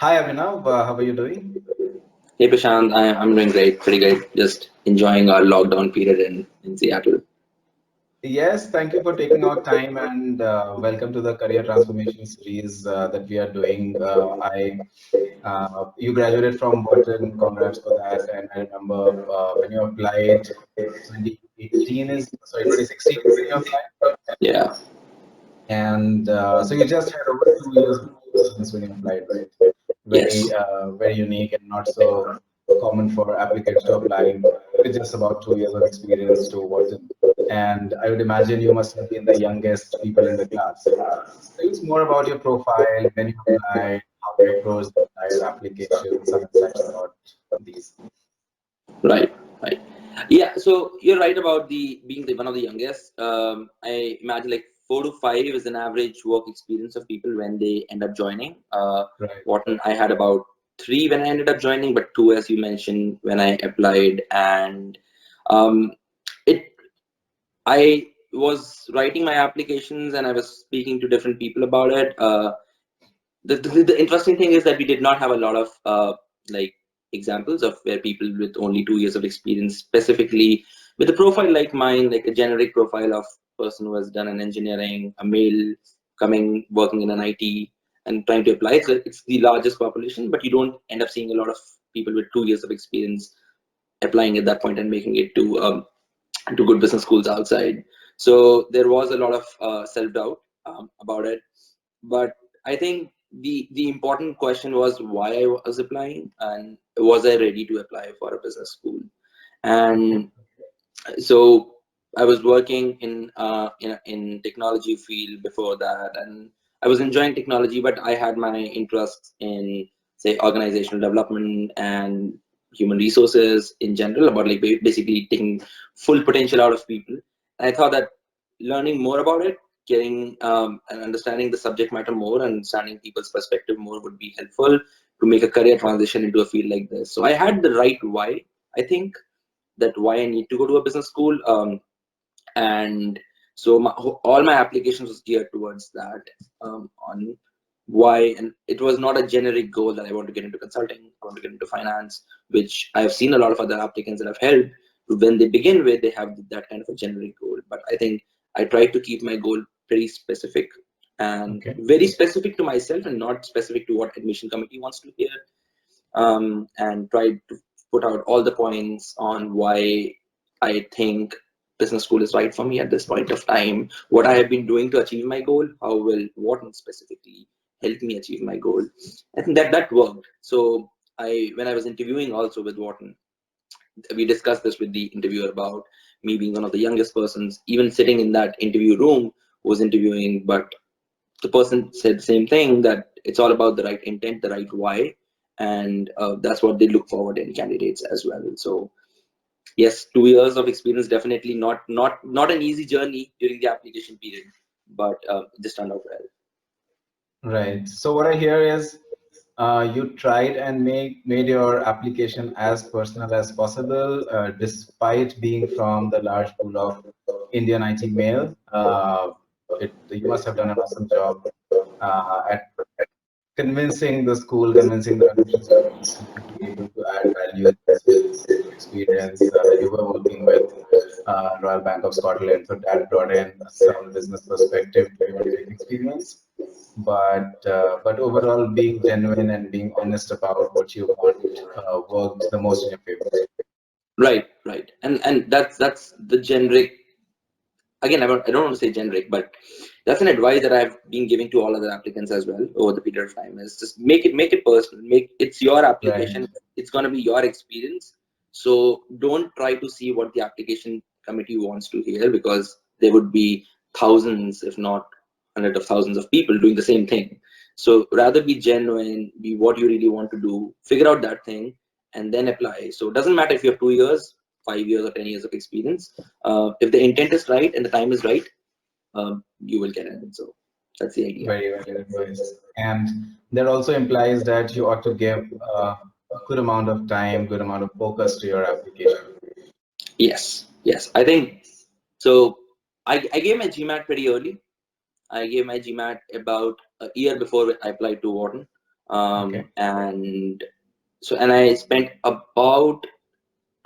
Hi Abhinav, how are you doing? Hey Prashant, I'm doing great, pretty great. Just enjoying our lockdown period in Seattle. Yes, thank you for taking out time and welcome to the career transformation series that we are doing. You graduated from Wharton, congrats for that. And I remember when you applied, 2016 is when you applied. Yeah. And so you just had over 2 years of experience when you applied, right? Yes. Very unique and not so common for applicants to apply with just about 2 years of experience to Wharton. And I would imagine you must have been the youngest people in the class. Tell us more about your profile, when you applied, how you approached the entire application, some insights about these. Right. Right. Yeah. So you're right about the being one of the youngest. I imagine like 4 to 5 is an average work experience of people when they end up joining. Right. Wharton, I had about 3 when I ended up joining, but 2, as you mentioned, when I applied, and um, it I was writing my applications and I was speaking to different people about it. The interesting thing is that we did not have a lot of like examples of where people with only 2 years of experience, specifically with a profile like mine, like a generic profile of person who has done an engineering, a male coming working in an IT and trying to apply. It's the largest population, but you don't end up seeing a lot of people with 2 years of experience applying at that point and making it to good business schools outside. So there was a lot of self-doubt about it. But I think the important question was why I was applying and was I ready to apply for a business school. Okay. And so I was working in technology field before that, and I was enjoying technology, but I had my interests in say organizational development and human resources in general, about like basically taking full potential out of people. And I thought that learning more about it, getting and understanding the subject matter more, and understanding people's perspective more would be helpful to make a career transition into a field like this. So I had the right why, I think, that why I need to go to a business school. And so all my applications was geared towards that, on why. And it was not a generic goal that I want to get into consulting, I want to get into finance, which I've seen a lot of other applicants that I've helped. When they begin with, they have that kind of a generic goal. But I think I tried to keep my goal pretty specific and Okay. very specific to myself and not specific to what admission committee wants to hear, and tried to put out all the points on why I think business school is right for me at this point of time, what I have been doing to achieve my goal, how will Wharton specifically help me achieve my goal. I think that worked. So when I was interviewing also with Wharton, we discussed this with the interviewer about me being one of the youngest persons, even sitting in that interview room who was interviewing, but the person said the same thing, that it's all about the right intent, the right why, and that's what they look forward in candidates as well. So yes, 2 years of experience, definitely not an easy journey during the application period, but it just turned out well. Right. So what I hear is you tried and made your application as personal as possible, despite being from the large pool of Indian IT male. You must have done an awesome job at convincing the school, convincing the admissions committee to be able to add value in this with your experience. You were working with Royal Bank of Scotland, so that brought in some business perspective to your direct experience. But overall, being genuine and being honest about what you want worked the most in your favor. Right, right, and that's the generic. Again, I don't want to say generic, but that's an advice that I've been giving to all other applicants as well over the period of time, is just make it personal, make it's your Right. application, it's going to be your experience. So don't try to see what the application committee wants to hear, because there would be thousands, if not hundreds of thousands of people doing the same thing. So rather be genuine, be what you really want to do, figure out that thing, and then apply. So it doesn't matter if you have 2 years, 5 years, or 10 years of experience. If the intent is right and the time is right, you will get in. So that's the idea. Very valid advice. And that also implies that you ought to give a good amount of time, good amount of focus to your application. Yes, yes. I think so. I gave my GMAT pretty early. I gave my GMAT about a year before I applied to Wharton. Okay. And I spent about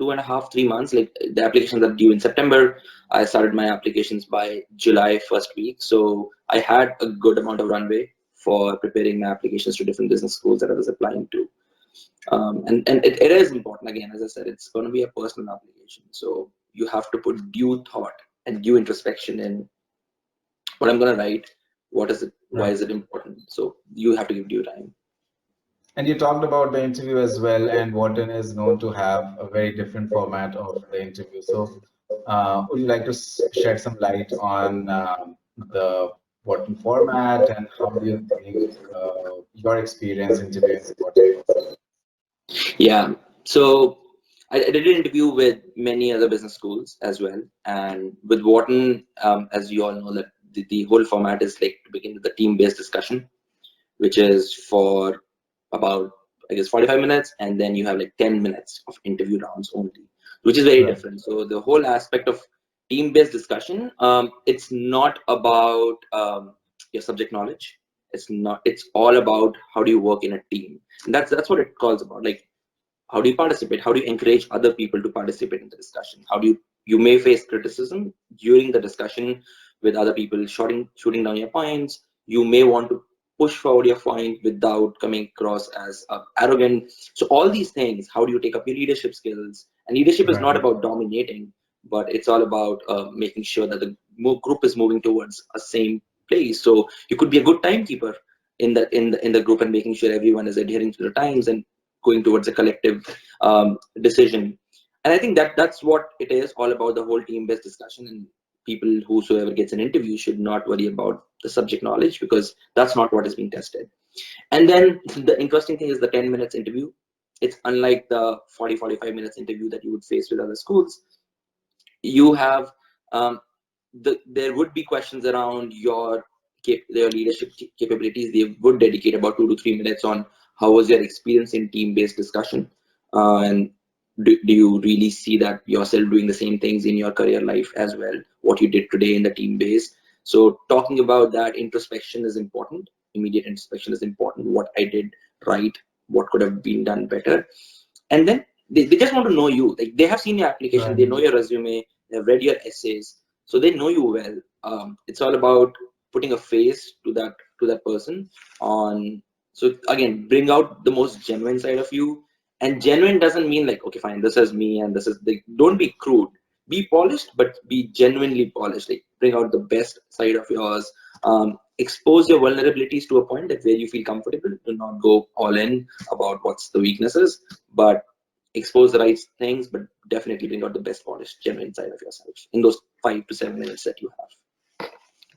2.5, 3 months. Like the applications are due in September. I started my applications by July first week. So I had a good amount of runway for preparing my applications to different business schools that I was applying to. And it is important. Again, as I said, it's going to be a personal application. So you have to put due thought and due introspection in what I'm going to write. What is it? Why Right. is it important? So you have to give due time. And you talked about the interview as well, and Wharton is known to have a very different format of the interview. So, would you like to shed some light on the Wharton format, and how do you think your experience interviewing with Wharton was? Yeah. So I did an interview with many other business schools as well. And with Wharton, as you all know, that the whole format is like to begin with the team-based discussion, which is for about, I guess, 45 minutes. And then you have like 10 minutes of interview rounds only, which is very Right. different. So the whole aspect of team-based discussion, it's not about your subject knowledge. It's all about how do you work in a team. And that's what it calls about. Like, how do you participate? How do you encourage other people to participate in the discussion? How do you may face criticism during the discussion with other people shooting down your points. You may want to push forward your point without coming across as arrogant. So all these things, how do you take up your leadership skills? And leadership is not Right. about dominating, but it's all about making sure that the group is moving towards a same place. So you could be a good timekeeper in the group and making sure everyone is adhering to the times and going towards a collective decision. And I think that's what it is all about, the whole team-based discussion. And people whosoever gets an interview should not worry about the subject knowledge, because that's not what is being tested. And then the interesting thing is the 10 minutes interview. It's unlike the 40-45 minutes interview that you would face with other schools. You have there would be questions around your leadership capabilities. They would dedicate about 2 to 3 minutes on how was your experience in team-based discussion, and do you really see that yourself doing the same things in your career life as well, what you did today in the team base. So talking about that, introspection is important. Immediate introspection is important. What I did right, what could have been done better. And then they just want to know you. Like, they have seen your application, they Right. know your resume, they've read your essays, so they know you well. It's all about putting a face to that person. On So again, bring out the most genuine side of you. And genuine doesn't mean like, okay, fine, this is me and this is the. Don't be crude. Be polished, but be genuinely polished. Like, bring out the best side of yours. Expose your vulnerabilities to a point that where you feel comfortable. Do not go all in about what's the weaknesses, but expose the right things, but definitely bring out the best polished, genuine side of yourself in those 5 to 7 minutes that you have.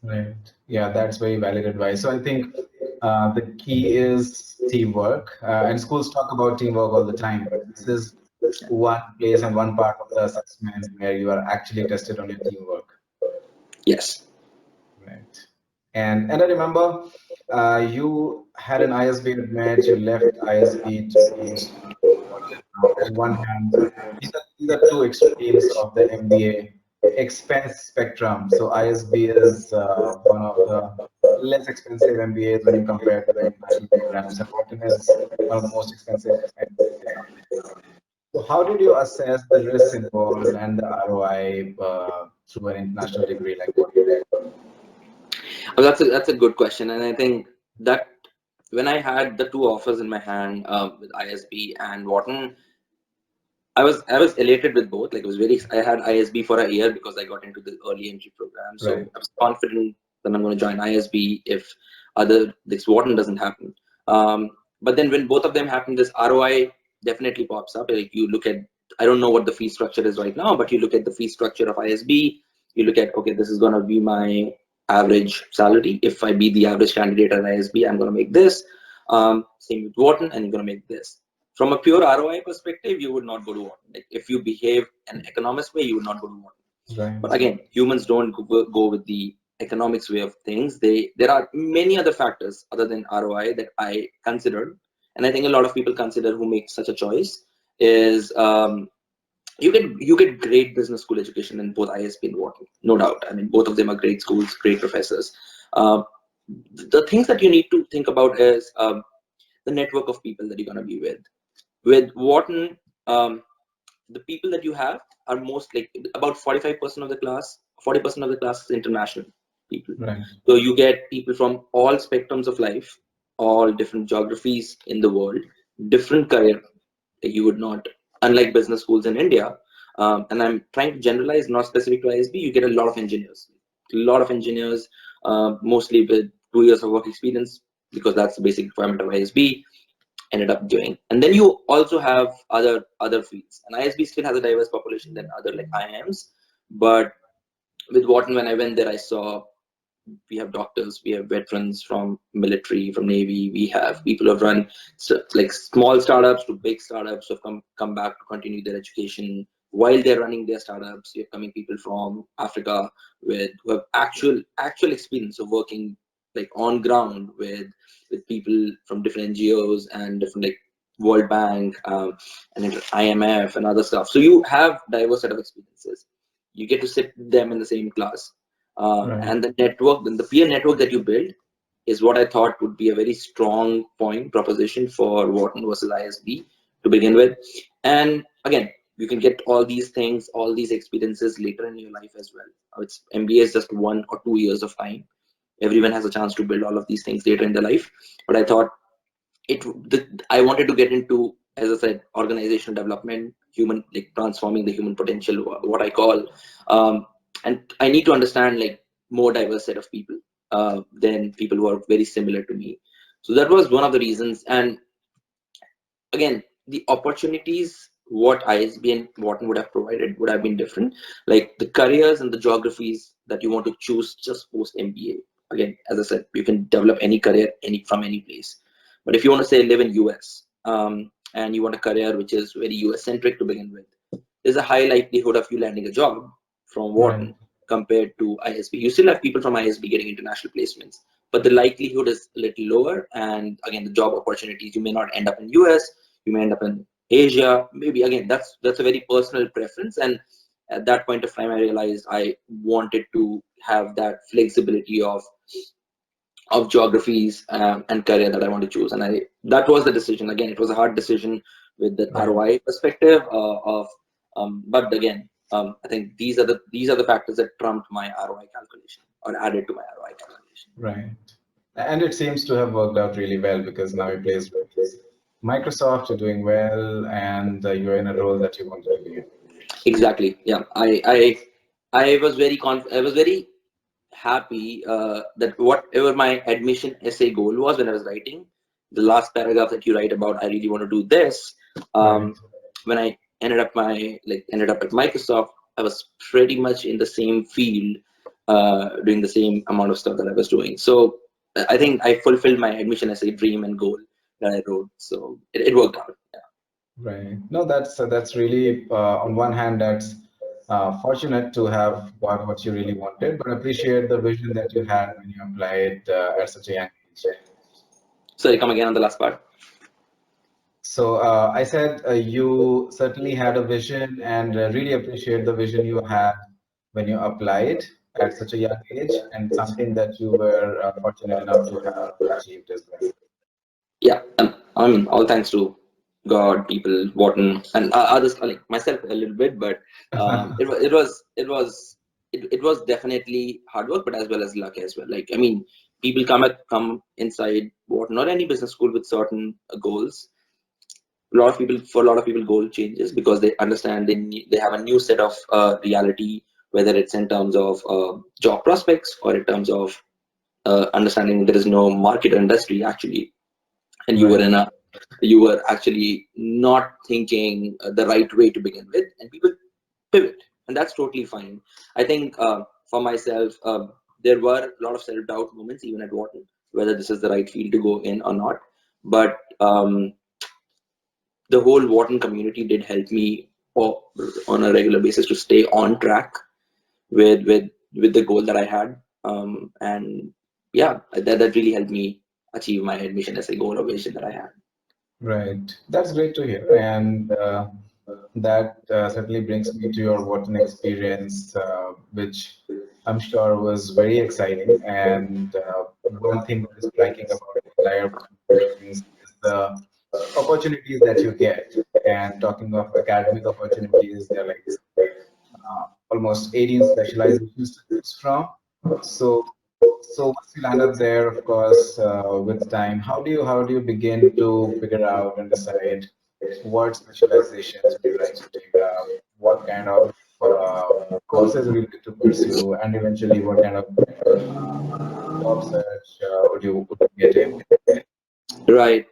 Right. Yeah, that's very valid advice. So I think the key is teamwork, and schools talk about teamwork all the time, but this is one place and one part of the assessment where you are actually tested on your teamwork. Yes. Right. And I remember you had an ISB admit, you left ISB to Wharton. Now, on one hand, these are two extremes of the MBA expense spectrum. So ISB is one of the less expensive MBAs when you compare to the international programs, and Wharton is one of the most expensive MBAs out there. So how did you assess the risks involved and the ROI through an international degree like Wharton? Well, that's a good question. And I think that when I had the two offers in my hand, with ISB and Wharton, I was elated with both. Like, it was very. I had ISB for a year because I got into the early entry program, Right. so I was confident that I'm going to join ISB if this Wharton doesn't happen. But then when both of them happen, this ROI definitely pops up. Like, you look at, I don't know what the fee structure is right now, but you look at the fee structure of ISB. You look at, okay, this is going to be my average salary. If I be the average candidate at ISB, I'm going to make this. Same with Wharton, and you're going to make this. From a pure ROI perspective, you would not go to Wharton. Like, if you behave an economist way, you would not go to Wharton. But Right. again, humans don't go with the economics way of things. There are many other factors other than ROI that I considered, and I think a lot of people consider who make such a choice is, you get great business school education in both ISB and Wharton, no doubt. I mean, both of them are great schools, great professors. The things that you need to think about is, the network of people that you're going to be with. With Wharton, the people that you have are most like about 45% of the class. 40% of the class is international people. Right. So you get people from all spectrums of life, all different geographies in the world, different career. Like you would not, unlike business schools in India, and I'm trying to generalize, not specific to ISB, you get a lot of engineers. A lot of engineers, mostly with 2 years of work experience, because that's the basic requirement of ISB, ended up doing. And then you also have other fields. And ISB still has a diverse population than other like IIMs. But with Wharton, when I went there, I saw we have doctors, we have veterans from military, from Navy, we have people who have run like small startups to big startups who have come back to continue their education while they're running their startups. You're coming people from Africa with who have actual experience of working like on ground with people from different NGOs and different like World Bank and IMF and other stuff. So you have diverse set of experiences. You get to sit them in the same class, Right. and the network, the peer network that you build is what I thought would be a very strong point proposition for Wharton versus ISB to begin with. And again, you can get all these things, all these experiences later in your life as well. It's MBA is just 1 or 2 years of time. Everyone has a chance to build all of these things later in their life. But I thought I wanted to get into, as I said, organizational development, human, like transforming the human potential, what I call, and I need to understand like more diverse set of people than people who are very similar to me. So that was one of the reasons. And again, the opportunities what ISB and Wharton would have provided would have been different. Like the careers and the geographies that you want to choose just post MBA. Again, as I said, you can develop any career from any place. But if you want to say live in US and you want a career which is very US centric to begin with, there's a high likelihood of you landing a job from Right. Wharton compared to ISB. You still have people from ISB getting international placements, but the likelihood is a little lower. And again, the job opportunities, you may not end up in US, you may end up in Asia. Maybe again, that's a very personal preference. And at that point of time, I realized I wanted to have that flexibility of geographies and career that I want to choose. And that was the decision. Again, it was a hard decision with the Right. ROI perspective but again, I think these are the factors that trumped my ROI calculation or added to my ROI calculation. Right. And it seems to have worked out really well because now you're placed with Microsoft, you're doing well, and you're in a role that you wanted to be in. Exactly. Yeah. I was very I was very happy that whatever my admission essay goal was when I was writing, the last paragraph that you write about, I really want to do this. Right. When I ended up at Microsoft, I was pretty much in the same field, doing the same amount of stuff that I was doing. So I think I fulfilled my admission essay dream and goal that I wrote. So it worked out. Yeah. Right. No, that's really on one hand that's fortunate to have got what you really wanted, but appreciate the vision that you had when you applied at such a young age. Sorry, come again on the last part. So I said you certainly had a vision and really appreciate the vision you had when you applied at such a young age and something that you were fortunate enough to have achieved as well. Yeah, I mean, all thanks to God, people, Wharton, and others like myself a little bit, but it was definitely hard work, but as well as luck as well. Like I mean, people come inside Wharton or any business school with certain goals. For a lot of people, goal changes because they understand they have a new set of reality, whether it's in terms of job prospects or in terms of understanding there is no market or industry actually, and Right. you were actually not thinking the right way to begin with, and people pivot, and that's totally fine. I think for myself, there were a lot of self-doubt moments even at Wharton, whether this is the right field to go in or not. But the whole Wharton community did help me on a regular basis to stay on track with the goal that I had, and yeah, that really helped me achieve my admission as a goal or vision that I had. Right. That's great to hear. And that certainly brings me to your Wharton experience, which I'm sure was very exciting. And one thing that is striking about the entire Wharton experience is the opportunities that you get. And talking of academic opportunities, there are like almost 18 specializations to choose from. So, so once you land up there, of course, with time, how do you begin to figure out and decide what specializations would you like to take up, what kind of courses would you like to pursue, and eventually what kind of job search would you get in? Right.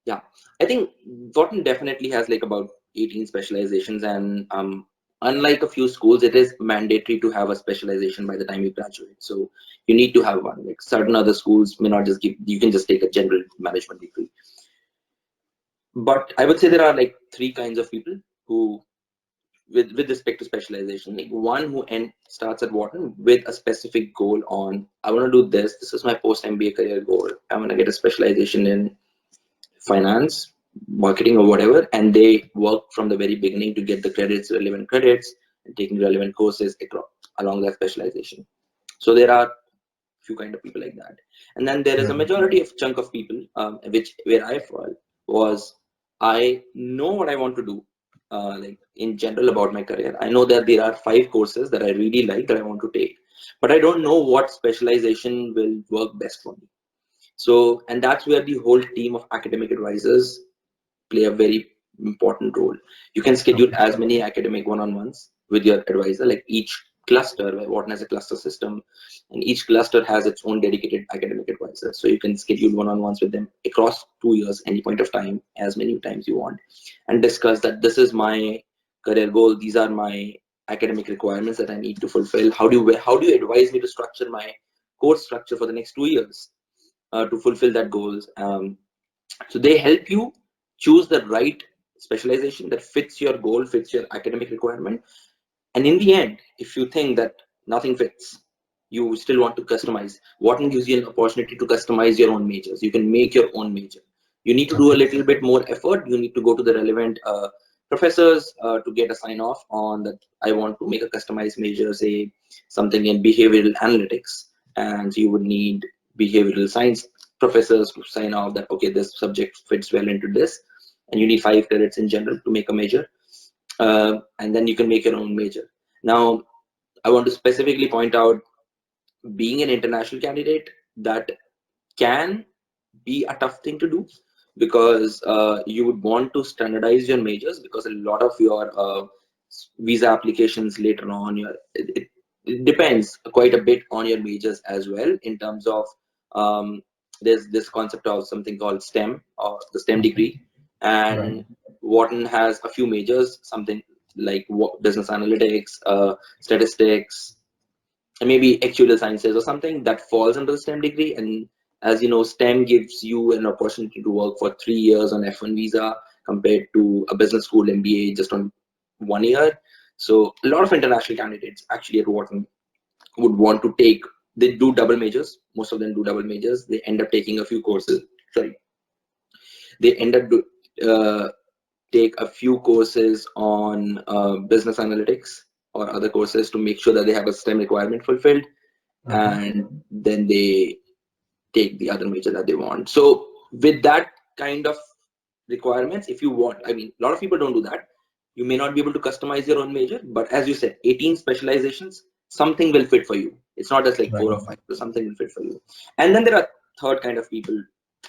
Yeah. I think Wharton definitely has like about 18 specializations, and unlike a few schools, it is mandatory to have a specialization by the time you graduate. So you need to have one. Like certain other schools may not just give, you can just take a general management degree. But I would say there are like three kinds of people who, with respect to specialization, like one who starts at Wharton with a specific goal on, I want to do this. This is my post MBA career goal. I want to get a specialization in finance, marketing, or whatever, and they work from the very beginning to get the relevant credits, and taking relevant courses along that specialization. So there are few kind of people like that, and then there is a Right. majority of chunk of people, which where I fall was, I know what I want to do, like in general about my career. I know that there are 5 courses that I really like that I want to take, but I don't know what specialization will work best for me. So, and that's where the whole team of academic advisors play a very important role. You can schedule Okay. as many academic one-on-ones with your advisor, like each cluster, where Wharton has a cluster system, and each cluster has its own dedicated academic advisor. So you can schedule one-on-ones with them across 2 years, any point of time, as many times you want, and discuss that this is my career goal, these are my academic requirements that I need to fulfill. How do you advise me to structure my course structure for the next 2 years to fulfill that goals? So they help you choose the right specialization that fits your goal, fits your academic requirement. And in the end, if you think that nothing fits, you still want to customize, Wharton gives you an opportunity to customize your own majors. You can make your own major. You need to do a Okay. little bit more effort. You need to go to the relevant professors to get a sign off on that. I want to make a customized major, say something in behavioral analytics, and you would need behavioral science professors to sign off that, okay, this subject fits well into this, and you need 5 credits in general to make a major, and then you can make your own major. Now, I want to specifically point out, being an international candidate, that can be a tough thing to do, because you would want to standardize your majors, because a lot of your visa applications later on, it depends quite a bit on your majors as well, in terms of um, there's this concept of something called STEM, or the STEM Okay. degree, Right. and Wharton has a few majors, something like business analytics, statistics, and maybe actuarial sciences or something that falls under the STEM degree. And as you know, STEM gives you an opportunity to work for 3 years on F1 visa, compared to a business school MBA just on 1 year. So a lot of international candidates actually at Wharton would want to take, they do double majors. Most of them do double majors. They end up taking a few courses. Sorry, they end up uh, take a few courses on business analytics or other courses to make sure that they have a STEM requirement fulfilled, Okay. and then they take the other major that they want. So with that kind of requirements, if you want, I mean, a lot of people don't do that. You may not be able to customize your own major, but as you said, 18 specializations, something will fit for you. It's not just like Right. 4 or 5, so something will fit for you. And then there are third kind of people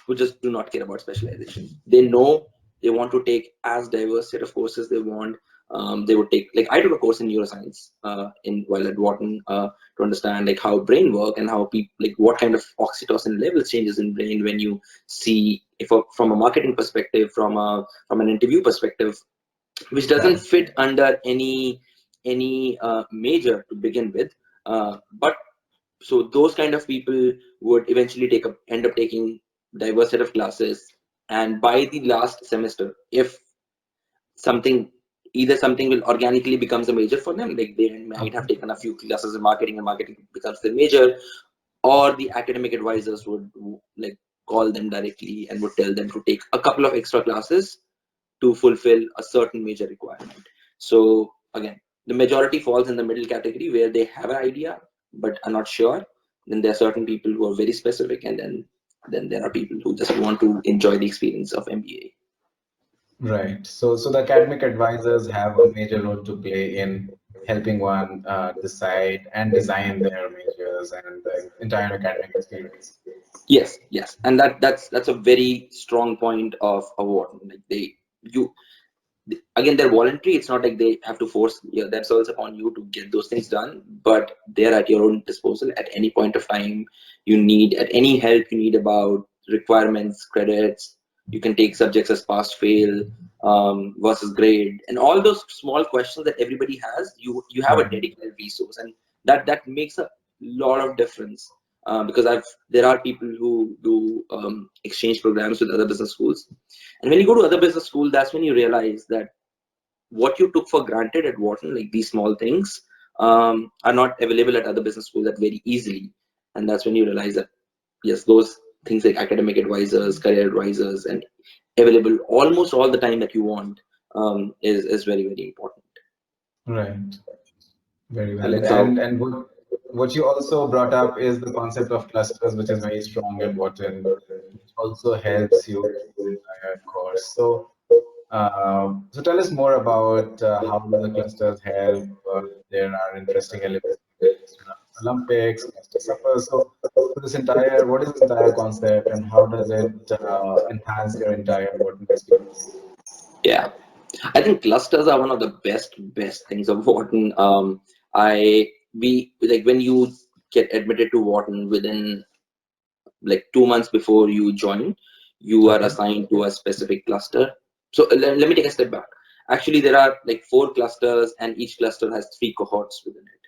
who just do not care about specialization. They know they want to take as diverse set of courses they want. They would take, like I took a course in neuroscience in while at Wharton, to understand like how brain work, and how people, like what kind of oxytocin levels changes in brain when you see, if from a marketing perspective, from an interview perspective, which doesn't Right. fit under any major to begin with. But so those kind of people would eventually end up taking diverse set of classes, and by the last semester, if something, either something will organically becomes a major for them, like they might Okay. have taken a few classes in marketing and marketing becomes their major, or the academic advisors would like call them directly and would tell them to take a couple of extra classes to fulfill a certain major requirement. So again, the majority falls in the middle category, where they have an idea but are not sure. Then there are certain people who are very specific, and then then there are people who just want to enjoy the experience of MBA. Right. So the academic advisors have a major role to play in helping one decide and design their majors and the entire academic experience. Yes, yes, and that's a very strong point of Wharton. Like you again, they're voluntary. It's not like they have to force themselves upon you to get those things done, but they're at your own disposal at any point of time you need, at any help you need about requirements, credits. You can take subjects as pass fail, versus grade, and all those small questions that everybody has. You have a Right. dedicated resource, and that makes a lot of difference. Because there are people who do exchange programs with other business schools, and when you go to other business school, that's when you realize that what you took for granted at Wharton, like these small things, are not available at other business schools that very easily. And that's when you realize that yes, those things like academic advisors, career advisors, and available almost all the time that you want, is very, very important. Right. Very So valid. like so, And what you also brought up is the concept of clusters, which is very strong at Wharton, which also helps you in the entire course. So tell us more about how do the clusters help. There are interesting elements like cluster Olympics, cluster suppers. So this entire, what is this entire concept, and how does it enhance your entire Wharton experience? yeah, I think clusters are one of the best things of Wharton. I we like when you get admitted to Wharton, within like 2 months before you join, you are Okay. assigned to a specific cluster. So let me take a step back. Actually, there are like 4 clusters, and each cluster has 3 cohorts within it.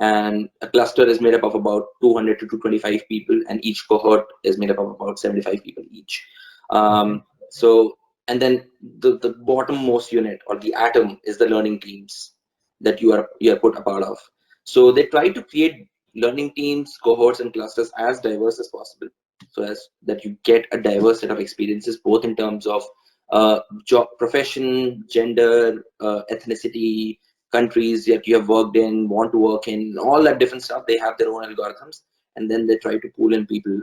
And a cluster is made up of about 200 to 225 people, and each cohort is made up of about 75 people each. Okay. So, and then the bottommost unit, or the atom, is the learning teams that you are put a part of. So they try to create learning teams, cohorts, and clusters as diverse as possible, so as that you get a diverse set of experiences, both in terms of job, profession, gender, ethnicity, countries that you have worked in, want to work in, all that different stuff. They have their own algorithms, and then they try to pull in people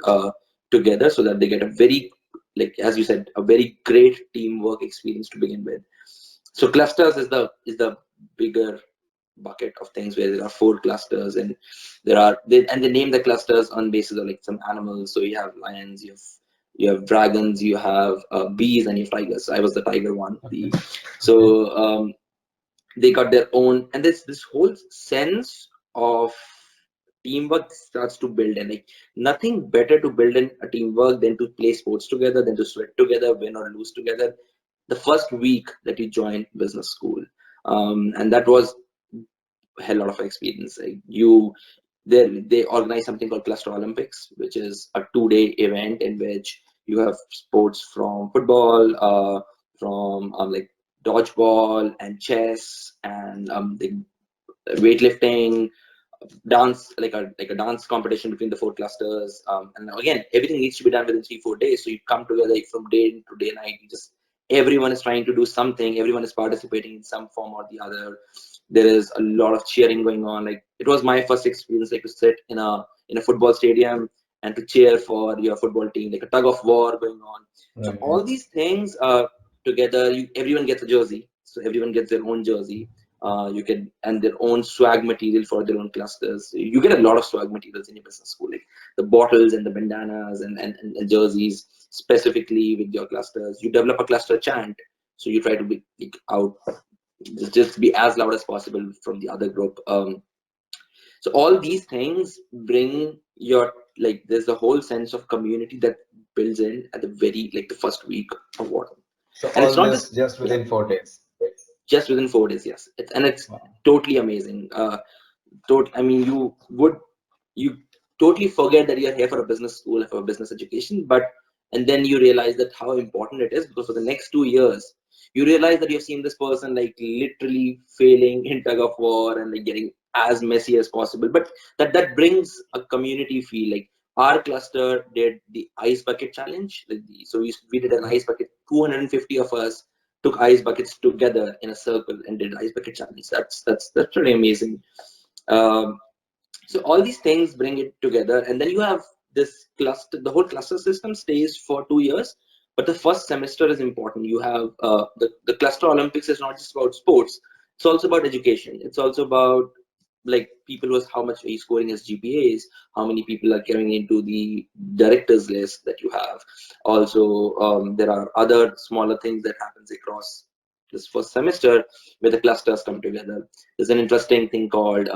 together so that they get a very, like as you said, a very great teamwork experience to begin with. So clusters is the bigger bucket of things, where there are 4 clusters, and they name the clusters on basis of like some animals. So you have lions, you have dragons, you have bees, and you have tigers. So I was the tiger one. Okay. Okay. So they got their own, and this whole sense of teamwork starts to build in. Like nothing better to build in a teamwork than to play sports together, than to sweat together, win or lose together, the first week that you join business school. And that was a hell lot of experience. Like they organize something called Cluster Olympics, which is a 2-day event in which you have sports from football, from like dodgeball and chess, and the weightlifting, dance, like a dance competition between the 4 clusters. And again, everything needs to be done within 3-4 days. So you come together like, from day to day night. You just Everyone is trying to do something. Everyone is participating in some form or the other. There is a lot of cheering going on. Like it was my first experience, like to sit in a football stadium and to cheer for your football team, like a tug of war going on. So Right. all these things together, everyone gets a jersey. So everyone gets their own jersey. You can, and their own swag material for their own clusters. You get a lot of swag materials in your business school, like the bottles and the bandanas and jerseys specifically with your clusters. You develop a cluster chant, so you try to be like, out, just be as loud as possible from the other group. So all these things bring your, like there's a whole sense of community that builds in at the very, like the first week of Wharton. So And it's all not this just, just yeah, within 4 days. just within 4 days. Yes, it's Wow. totally amazing. I mean, you totally forget that you're here for a business school, for a business education, and then you realize that how important it is, because for the next 2 years, you realize that you've seen this person like literally failing in tug of war and like getting as messy as possible. But that brings a community feel. Like our cluster did the ice bucket challenge. So we did an Okay. ice bucket. 250 of us took ice buckets together in a circle and did ice bucket challenge. That's pretty amazing. Um, so all these things bring it together, and then you have this cluster, the whole cluster system stays for 2 years, but the first semester is important. You have the cluster Olympics is not just about sports, it's also about education. It's also about like people was how much are you scoring as GPAs, how many people are coming into the directors list that you have. Also, there are other smaller things that happens across this first semester where the clusters come together. There's an interesting thing called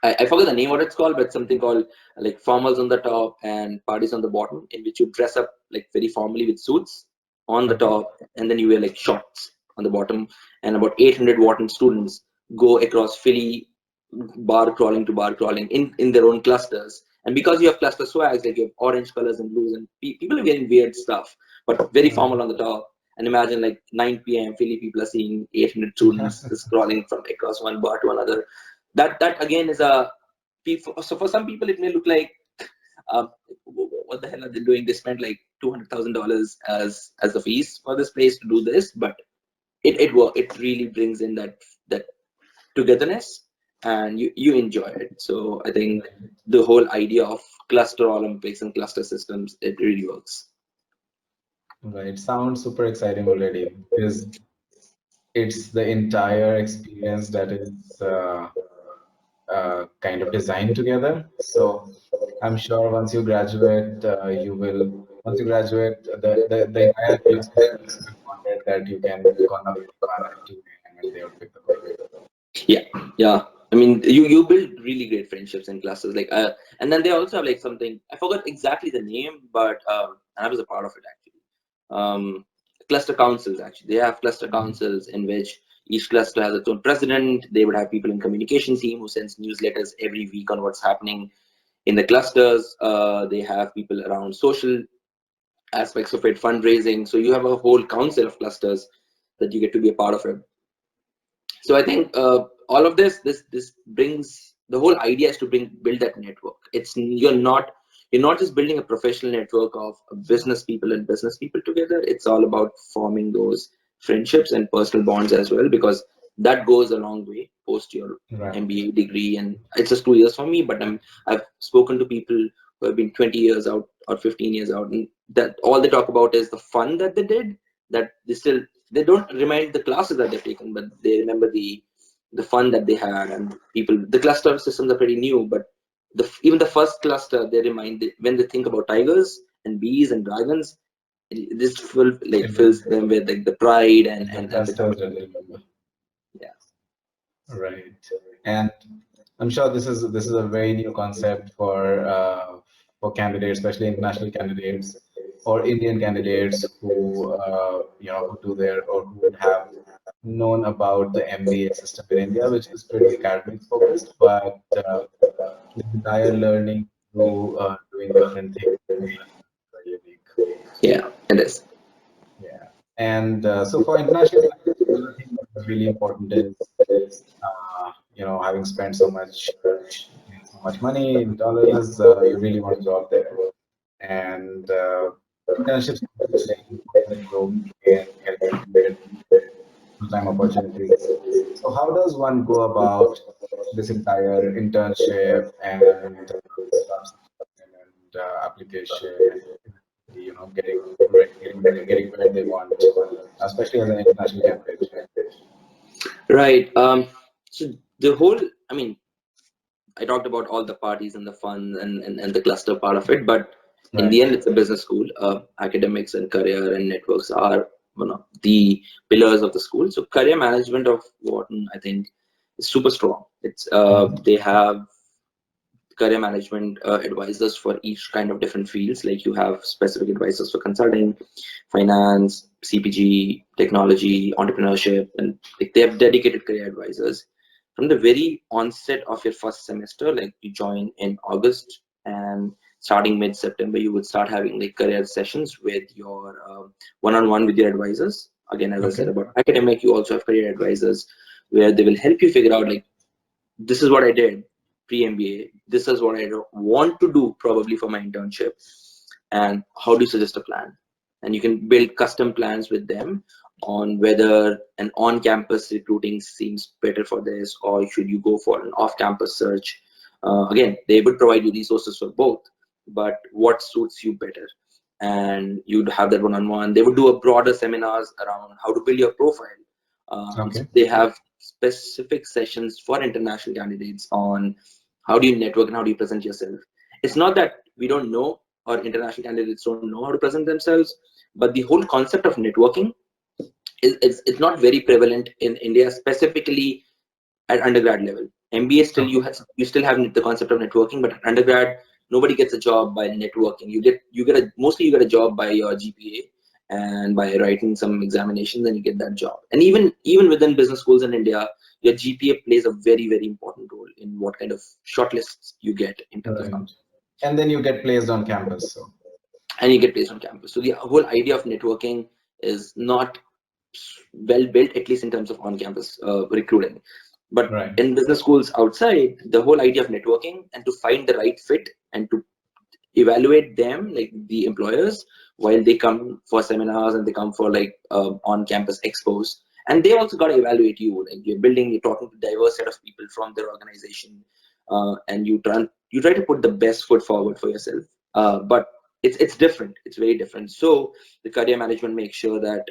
I forget the name what it's called, but something called like formals on the top and parties on the bottom, in which you dress up like very formally with suits on the Okay. top, and then you wear like shorts on the bottom. And about 800 Wharton students go across Philly, bar crawling to bar crawling in their own clusters. And because you have cluster swags, like you have orange colors and blues, and people are wearing weird stuff, but very formal on the top. And imagine like 9 p.m. Philly people are seeing 800 students scrolling from across one bar to another. That again is a so for some people it may look like what the hell are they doing? They spent like $200,000 as the fees for this place to do this, but it really brings in that togetherness, and you enjoy it. So I think the whole idea of cluster Olympics and cluster systems, it really works. Right. Sounds super exciting already because it's the entire experience that is kind of designed together. So I'm sure once you graduate, once you graduate, the entire relationship will be bonded that you can call up your father at 2 a.m. and they will pick the call. Yeah, yeah. I mean, you build really great friendships in classes, like and then they also have like something I forgot exactly the name, but and I was a part of it actually. Cluster councils actually. They have cluster councils in which each cluster has its own president. They would have people in communication team who sends newsletters every week on what's happening in the clusters. They have people around social aspects of it, fundraising. So you have a whole council of clusters that you get to be a part of it. So I think all of this brings the whole idea is to build that network. It's you're not just building a professional network of business people and business people together. It's all about forming those friendships and personal bonds as well, because that goes a long way post your Right. MBA degree. And it's just 2 years for me, but I've spoken to people who have been 20 years out or 15 years out, and that all they talk about is the fun that they did, that they don't remind the classes that they've taken, but they remember the fun that they had. And people, the cluster systems are pretty new, but even the first cluster, they remind when they think about tigers and bees and dragons, this It fills them with like the pride is the and the clusters that they remember. yeah. Right. And I'm sure this is a very new concept for candidates, especially international candidates or Indian candidates who who do their or who would have known about the MBA system in India, which is pretty academic focused, but the entire learning through doing different things is very unique. Yeah, it is. Yeah. And so for international candidates, another thing that is really important is having spent so much money in dollars, you really want a job there. And internships are very important to get full-time opportunities. So how does one go about this entire internship and job seeking and application and getting where they want, especially as an international candidate? Right. So the whole, I mean, I talked about all the parties and the fun and the cluster part of it, but in the Right. end, it's a business school. Academics and career and networks are one of the pillars of the school. So career management of Wharton, I think, is super strong. It's Mhm. they have career management advisors for each kind of different fields. Like you have specific advisors for consulting, finance, CPG, technology, entrepreneurship, and like they have dedicated career advisors from the very onset of your first semester. Like you join in August, and starting mid-September you would start having like career sessions with your one-on-one with your advisors. Again, as I said Okay. about academic, you also have career advisors where they will help you figure out like this is what I did pre-MBA. This is what I want to do probably for my internship. And how do you suggest a plan? And you can build custom plans with them on whether an on-campus recruiting seems better for this, or should you go for an off-campus search. Again, they would provide you resources for both. but what suits you better. And you'd have that one-on-one. They would do a broader seminars around how to build your profile. So Okay. they have specific sessions for international candidates on how do you network and how do you present yourself. It's not that we don't know, or international candidates don't know how to present themselves, but the whole concept of networking it's not very prevalent in India, specifically at undergrad level. MBA still Okay. you still have the concept of networking, but at undergrad nobody gets a job by networking. Mostly you get a job by your GPA and by writing some examinations, and you get that job. And even within business schools in India, your GPA plays a very important role in what kind of shortlists you get in terms of Right. companies, And then you get placed on campus. So and you get placed on campus. So the whole idea of networking is not well built, at least in terms of on-campus recruiting. But right. in business schools outside, the whole idea of networking and to find the right fit and to evaluate them, like the employers, while they come for seminars and they come for like on-campus expos, and they also got to evaluate you. Like you're talking to diverse set of people from their organization, and you try to put the best foot forward for yourself. But it's different. It's very different. So the career management makes sure that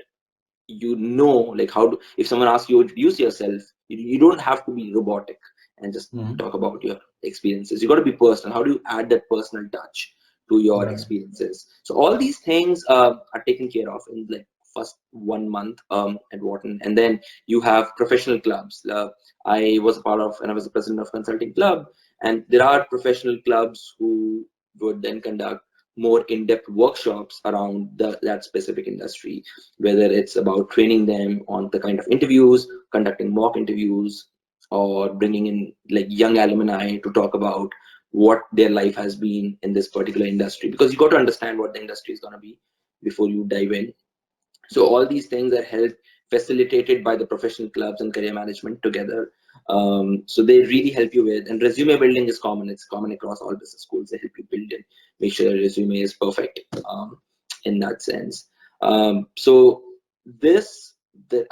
like how to, if someone asks you to introduce yourself, you don't have to be robotic and just Mhm. talk about your experiences. You got to be personal. How do you add that personal touch to your Right. experiences? So all these things are taken care of in like first 1 month at Wharton. And then you have professional clubs. I was a part of, and I was the president of consulting club, and there are professional clubs who would then conduct more in-depth workshops around that specific industry, whether it's about training them on the kind of interviews, conducting mock interviews, or bringing in like young alumni to talk about what their life has been in this particular industry, because you got to understand what the industry is going to be before you dive in. So all these things are helped facilitated by the professional clubs and career management together. So they really help you with, and resume building is common. It's common across all business schools. They help you build and make sure your resume is perfect in that sense. So this,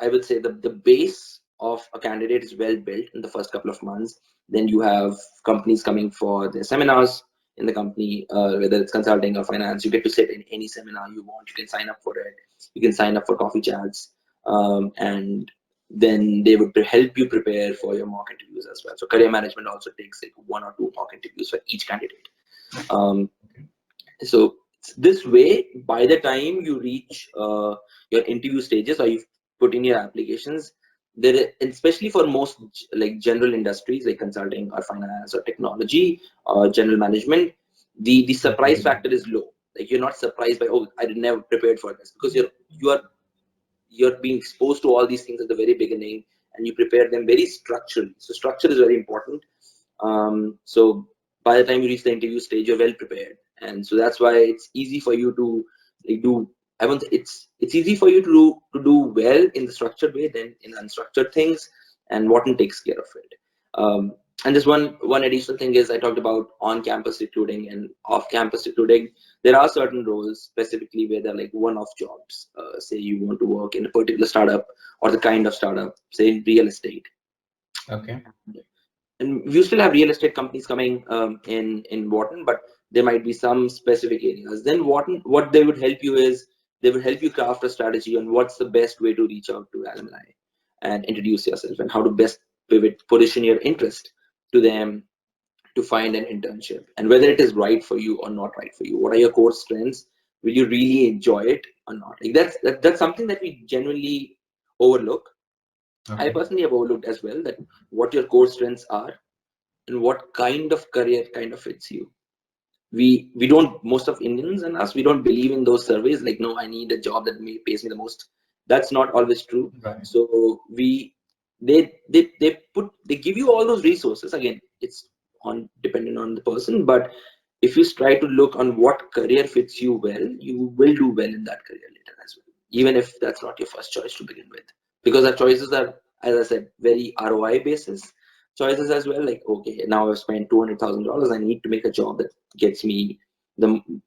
I would say the base of a candidate is well built in the first couple of months. Then you have companies coming for their seminars in the company, whether it's consulting or finance. You get to sit in any seminar you want. You can sign up for it. You can sign up for coffee chats, and then they would help you prepare for your mock interviews as well. So career management also takes like 1 or 2 mock interviews for each candidate. Um, so this way, by the time you reach your interview stages or you've put in your applications, especially for most like general industries like consulting or finance or technology or general management, the surprise factor is low. Like you're not surprised by, oh, I never prepared for this, because you're being exposed to all these things at the very beginning, and you prepare them very structurally. So structure is very important. So by the time you reach the interview stage, you're well prepared, and so that's why it's easy for you to like do. I want it's easy for you to do well in the structured way than in unstructured things, and Wharton takes care of it. And just one additional thing is, I talked about on-campus recruiting and off-campus recruiting. There are certain roles specifically where they're like one-off jobs. Say you want to work in a particular startup, or the kind of startup, say in real estate. Okay. And you still have real estate companies coming in Wharton, but there might be some specific areas. Then Wharton, what they would help you is, they would help you craft a strategy on what's the best way to reach out to alumni and introduce yourself, and how to best position your interest to them to find an internship, and whether it is right for you or not right for you. What are your core strengths? Will you really enjoy it or not? Like that's something that we generally overlook. I Okay. personally have overlooked as well, that what your core strengths are and what kind of career kind of fits you. We don't, most of Indians and us, we don't believe in those surveys like, no, I need a job that pays me the most. That's not always true. Right. So they give you all those resources. Again, it's on dependent on the person, but if you try to look on what career fits you well, you will do well in that career later as well, even if that's not your first choice to begin with, because our choices are, as I said, very ROI basis choices as well. Like, okay, now I've spent $200,000, I need to make a job that gets me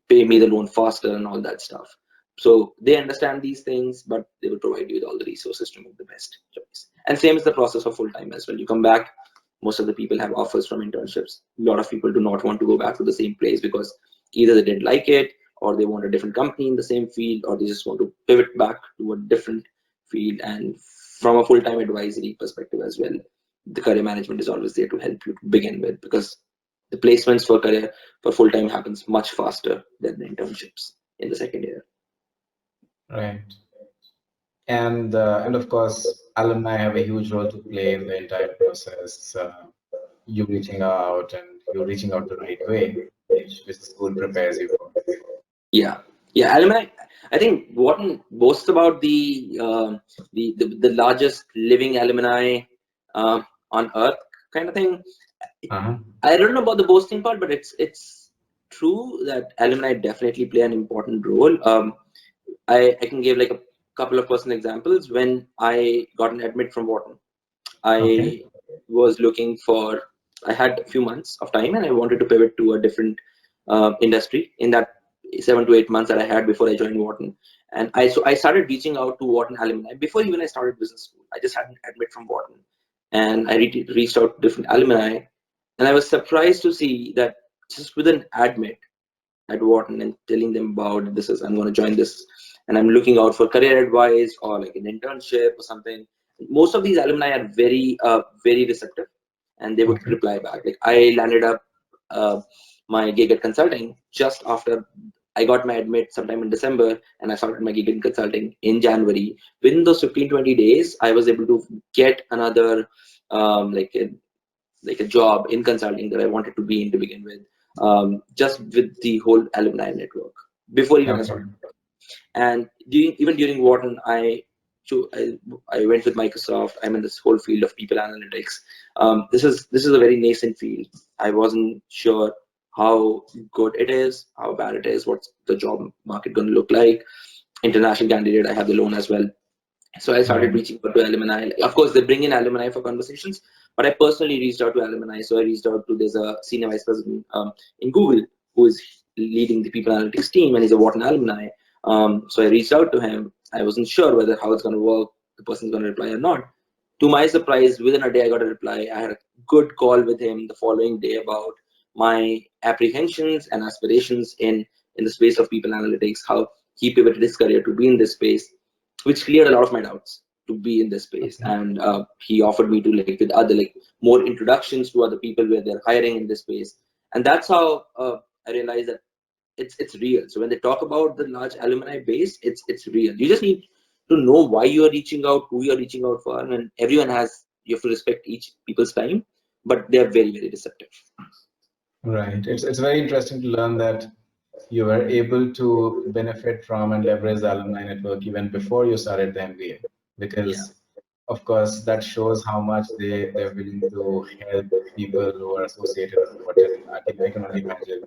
pay me the loan faster and all that stuff. So they understand these things, but they will provide you with all the resources to make the best choice. And same is the process of full time as well. You come back, most of the people have offers from internships. A lot of people do not want to go back to the same place because Either they didn't like it, or they want a different company in the same field, or they just want to pivot back to a different field. And from a full-time advisory perspective as well, the career management is always there to help you to begin with, because the placements for career for full-time happens much faster than the internships in the second year. Right. And of course, alumni have a huge role to play in the entire process. You reaching out and you reaching out the right way, which the school prepares you for. Yeah, yeah. Alumni. I think Wharton boasts about the largest living alumni on earth, kind of thing. Uh-huh. I don't know about the boasting part, but it's true that alumni definitely play an important role. I can give like a couple of personal examples. When I got an admit from Wharton, Okay. I was looking for. I had a few months of time, and I wanted to pivot to a different industry in that 7 to 8 months that I had before I joined Wharton. And I started reaching out to Wharton alumni before even I started business school. I just had an admit from Wharton, and I reached out to different alumni, and I was surprised to see that just with an admit at Wharton and telling them about this is I'm going to join this, and I'm looking out for career advice or like an internship or something. Most of these alumni are very receptive, and they would Okay. reply back. Like I landed up uh, my gig at consulting just after I got my admit sometime in December, and I started my gig in consulting in January. Within those 15-20 days, I was able to get another like a job in consulting that I wanted to be in to begin with, just with the whole alumni network before even I Okay. started. And even during Wharton, I went with Microsoft. I'm in this whole field of people analytics. This is a very nascent field. I wasn't sure how good it is, how bad it is, what's the job market going to look like. International candidate, I have the loan as well. So I started Right. reaching out to alumni. Of course, they bring in alumni for conversations, but I personally reached out to alumni. So I reached out to there's a senior vice president in Google who is leading the people analytics team, and he's a Wharton alumni. So I reached out to him. I wasn't sure whether how it's going to work, the person's going to reply or not. To my surprise, within a day I got a reply. I had a good call with him the following day about my apprehensions and aspirations in the space of people analytics, how he pivoted his career to be in this space, which cleared a lot of my doubts to be in this space. Okay. And he offered me to like with other like more introductions to other people where they're hiring in this space. And that's how I realized that it's real. So when they talk about the large alumni base, it's real. You just need to know why you are reaching out, who you are reaching out for, and everyone has, you have to respect each people's time, but they are very receptive. Right. It's very interesting to learn that you were able to benefit from and leverage the alumni network even before you started the MBA, Yeah. because of course that shows how much they're willing to help people who are associated with Wharton. I can only imagine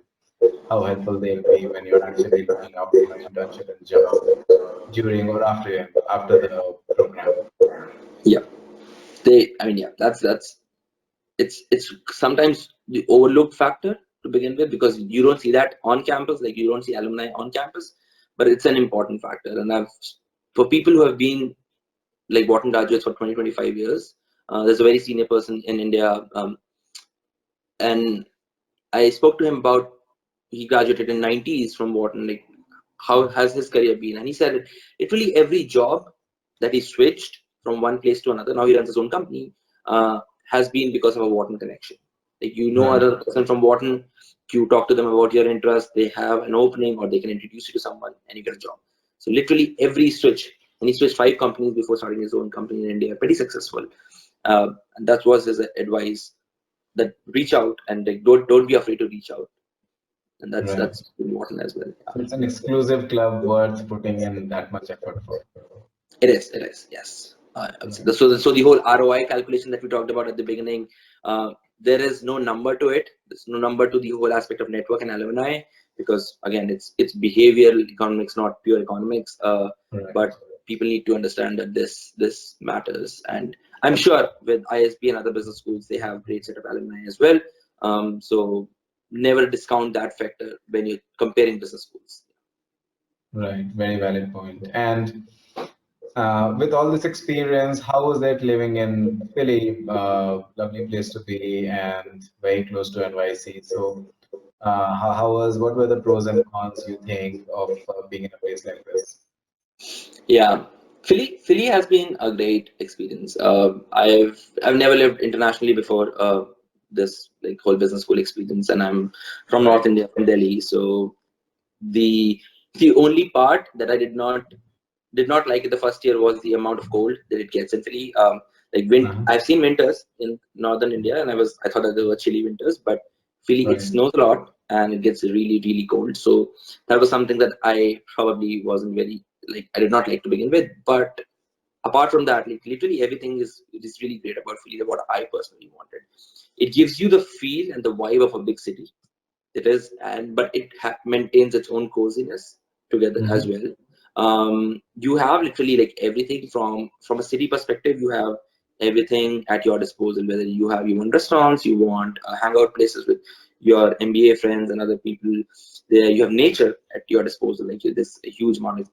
how helpful they'll be when you're actually looking out for an internship and job during or after the program. Yeah. I mean, yeah, that's it's sometimes the overlooked factor to begin with, because you don't see that on campus, like you don't see alumni on campus, but it's an important factor. And I've for people who have been like Wharton graduates for 20-25 years, there's a very senior person in India, and I spoke to him about, he graduated in 90s from Wharton, like how has his career been? And he said literally every job that he switched from one place to another, now he runs his own company, has been because of a Wharton connection. Like you know Right. other person from Wharton, you talk to them about your interest, they have an opening or they can introduce you to someone and you get a job. So literally every switch, and he switched 5 companies before starting his own company in India, pretty successful. And that was his advice, that reach out and like don't be afraid to reach out, and Right. that's important as well. So it's an exclusive club worth putting in that much effort for. It is, yes. Right. So the whole ROI calculation that we talked about at the beginning, there is no number to it. There's no number to the whole aspect of network and alumni, because again, it's behavioral economics, not pure economics. Right. But people need to understand that this matters, and I'm sure with ISB and other business schools, they have great set of alumni as well. So never discount that factor when you're comparing business schools. Right. Very valid point. And with all this experience, how was it living in Philly? Lovely place to be and very close to NYC. So, What were the pros and cons you think of being in a place like this? Yeah, Philly has been a great experience. I've never lived internationally before this like whole business school experience, and I'm from North Right. India, from Delhi. So the the only part that I did not like it the first year was the amount of cold that it gets in Philly. Uh-huh. I've seen winters in northern India, and I thought that they were chilly winters, but Philly it Right. snows a lot and it gets really cold. So that was something that I probably wasn't very like I did not like to begin with. But apart from that, like literally everything is really great about Philly. What I personally wanted, it gives you the feel and the vibe of a big city. It is, and but it maintains its own coziness together as Mm-hmm. well. You have literally like everything from a city perspective. You have everything at your disposal. Whether you want restaurants, you want hangout places with your MBA friends and other people. There, you have nature at your disposal. Like there's a huge amount of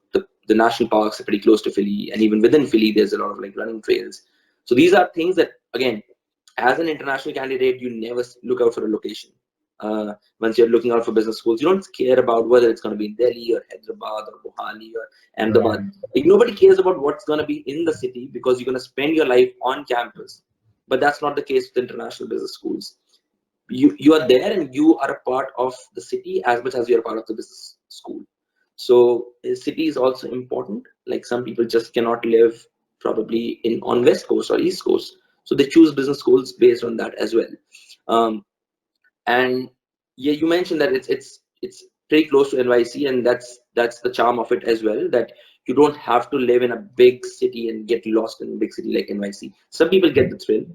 the national parks are pretty close to Philly, and even within Philly, there's a lot of like running trails. So these are things that again, as an international candidate, you never look out for a location. Once you're looking out for business schools, you don't care about whether it's going to be in Delhi or Hyderabad or Mohali or Ahmedabad. Right. Like nobody cares about what's going to be in the city because you're going to spend your life on campus. But that's not the case with international business schools. You are there and you are a part of the city as much as you're a part of the business school. So city is also important. Like some people just cannot live probably in on West Coast or East Coast, so they choose business schools based on that as well. Um, and yeah, you mentioned that it's pretty close to NYC, and that's the charm of it as well. That you don't have to live in a big city and get lost in a big city like NYC. Some people get the thrill.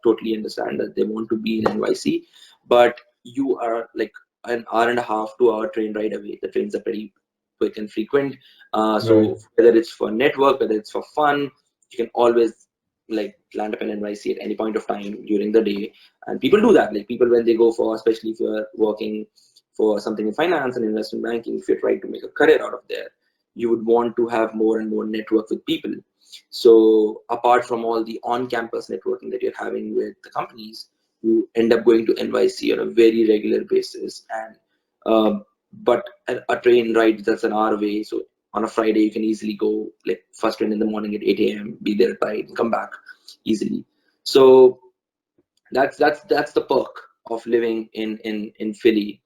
Totally understand that they want to be in NYC, but you are like an hour and a half, 2 hour train ride away. The trains are pretty quick and frequent. Right. So whether it's for network, whether it's for fun, you can always like land up in NYC at any point of time during the day. And people do that. Like people when they go for, especially if you're working for something in finance and investment banking, if you're trying to make a career out of there, you would want to have more and more network with people. So apart from all the on-campus networking that you're having with the companies, you end up going to NYC on a very regular basis. And but a train ride that's an hour away. So on a Friday, you can easily go like first train in the morning at 8 a.m., be there at 5 and come back easily. So that's the perk of living in Philly.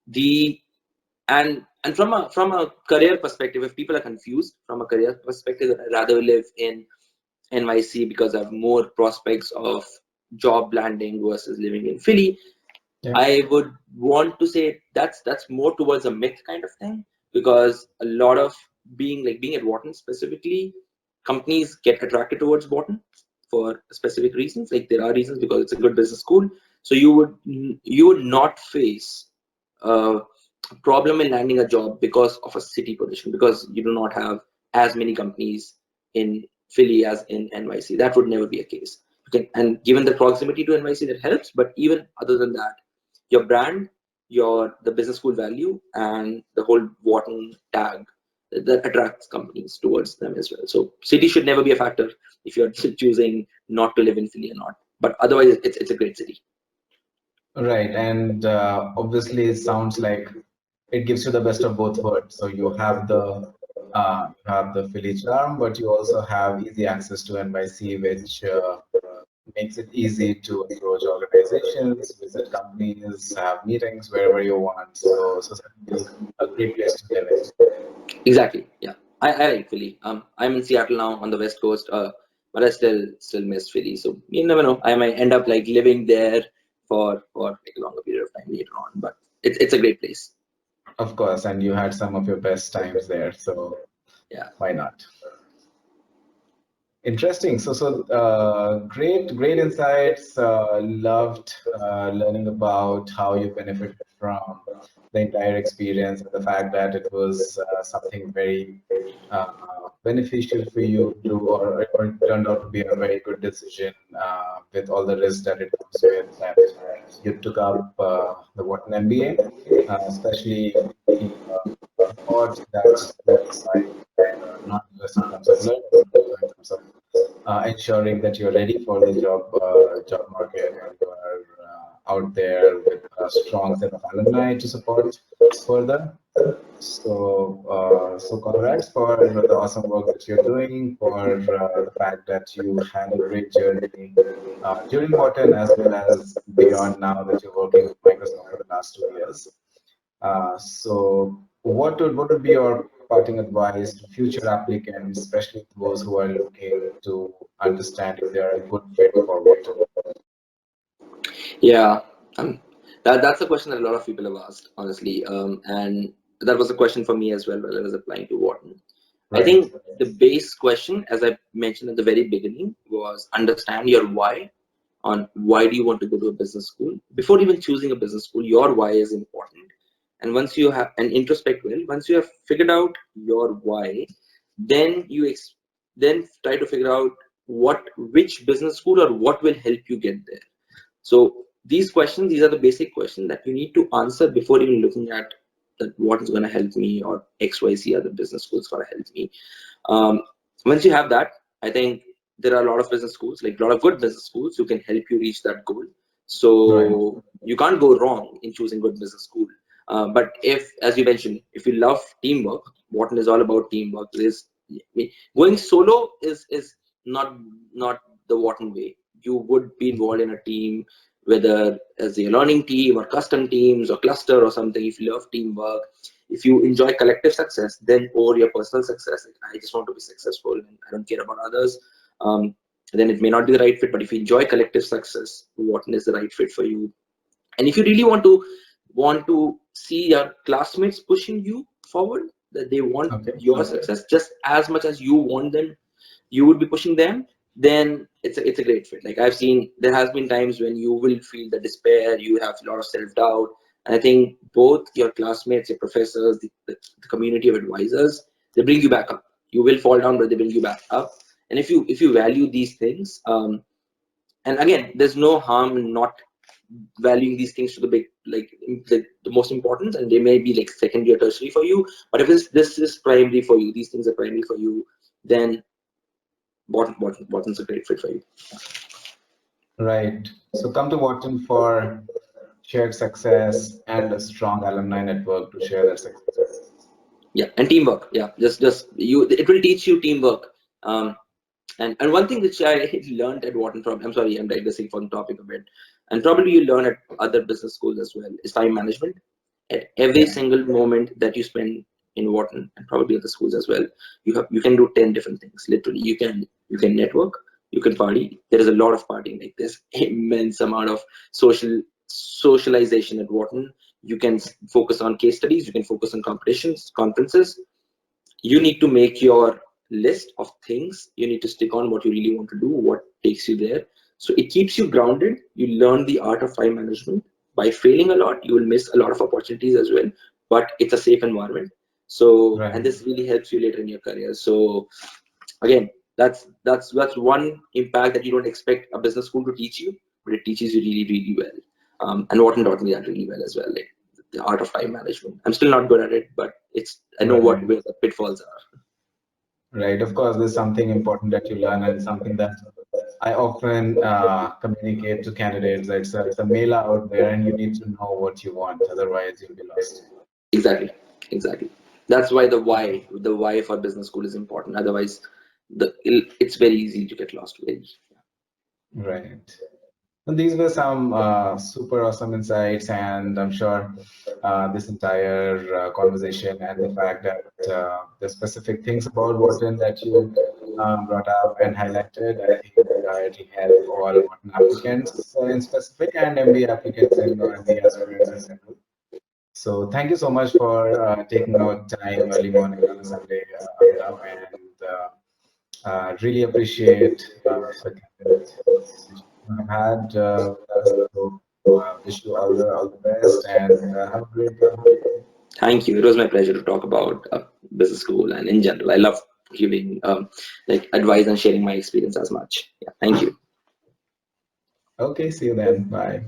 The and from a career perspective, if people are confused from a career perspective, that I'd rather live in NYC because I have more prospects of job landing versus living in Philly. Yeah. I would want to say that's more towards a myth kind of thing, because a lot of being at Wharton specifically, companies get attracted towards Wharton for specific reasons. Like there are reasons because it's a good business school. So you would not face a problem in landing a job because of a city position, because you do not have as many companies in Philly as in NYC. That would never be a case. And given the proximity to NYC, that helps. But even other than that, your brand, the business school value, and the whole Wharton tag that attracts companies towards them as well. So city should never be a factor if you're choosing not to live in Philly or not. But otherwise, it's a great city. Right. And obviously, it sounds like it gives you the best of both worlds. So you have the Philly charm, but you also have easy access to NYC, which makes it easy to approach organizations, visit companies, have meetings wherever you want. So certainly a great place to live in. Exactly. Yeah. I like Philly. I'm in Seattle now on the West Coast. But I still miss Philly. So you never know. I might end up like living there for like a longer period of time later on. But it's a great place. Of course, and you had some of your best times there, so Yeah. why not? Interesting. Great insights. Loved learning about how you benefited from the entire experience and the fact that it was something very beneficial for you to, or it turned out to be a very good decision with all the risks that it comes with. And you took up the Wharton MBA, especially the thought that applied not just in terms of learning, but also in terms of ensuring that you're ready for the job market and you are out there with a strong set of alumni to support further. So congrats for the awesome work that you're doing, for the fact that you had a great journey during Wharton as well as beyond now that you're working with Microsoft for the last 2 years. So what would be your parting advice to future applicants, especially those who are looking to understand if they are a good fit for Wharton? Yeah, um, that's a question that a lot of people have asked, honestly, and that was a question for me as well while I was applying to Wharton. I Right. think the base question, as I mentioned at the very beginning, was understand your why. On why do you want to go to a business school? Before even choosing a business school, your why is important. And once you have an introspect, well, once you have figured out your why, then then try to figure out which business school or what will help you get there. So these are the basic questions that you need to answer before even looking at that what is going to help me or XYZ other business schools going to help me. Um, Once you have that, I think there are a lot of business schools, like a lot of good business schools, who can help you reach that goal. Right. So you can't go wrong in choosing good business school. But if, as you mentioned, if you love teamwork, Wharton is all about teamwork. Going solo is not the Wharton way. You would be involved in a team, whether as a learning team or custom teams or cluster or something. If you love teamwork, if you enjoy collective success, then over your personal success, like, I just want to be successful and I don't care about others, then it may not be the right fit. But if you enjoy collective success, Wharton is the right fit for you. And if you really want to see your classmates pushing you forward, that they want Okay. your success just as much as you want them, you would be pushing them, then it's a great fit. Like I've seen, there has been times when you will feel the despair, you have a lot of self-doubt. And I think both your classmates, your professors, the community of advisors, they bring you back up. You will fall down, but they bring you back up. And if you value these things, and again, there's no harm in not valuing these things to the big, like the most important, and they may be like secondary or tertiary for you. But if this is primary for you, these things are primary for you, then Wharton's a great fit for you. Right. So come to Wharton for shared success and a strong alumni network to share that success. Yeah, and teamwork. Yeah, just you. It will teach you teamwork. And one thing which I learned at Wharton, I'm sorry, I'm digressing from the topic a bit, and probably you learn at other business schools as well, is time management. At every Yeah. single moment that you spend in Wharton and probably other schools as well, you can do 10 different things. Literally, you can network, you can party. There is a lot of partying. Like there's immense amount of socialization at Wharton. You can focus on case studies. You can focus on competitions, conferences. You need to make your list of things. You need to stick on what you really want to do, what takes you there. So it keeps you grounded. You learn the art of time management. By failing a lot, you will miss a lot of opportunities as well, but it's a safe environment. So, Right. and this really helps you later in your career. So again, that's one impact that you don't expect a business school to teach you, but it teaches you really, really well. And Wharton taught me that really well as well, like the art of time management. I'm still not good at it, but I know Right. where the pitfalls are. Right. Of course, there's something important that you learn and something that I often communicate to candidates. It's a mail out there, and you need to know what you want. Otherwise, you'll be lost. Exactly, exactly. That's why the why for business school is important. Otherwise, it's very easy to get lost. Very. Right. And these were some super awesome insights, and I'm sure this entire conversation and the fact that the specific things about Wharton that you brought up and highlighted, I think it will help all Wharton applicants in specific and MBA applicants and MBA aspirants in general. So thank you so much for taking out time early morning on a Sunday, Abhinav, and really appreciate the conversation you have had with us. So wish you all the best and have a great day ahead. Thank you. It was my pleasure to talk about business school and in general. I love giving like advice and sharing my experience as much. Yeah, thank you. Okay, see you then. Bye.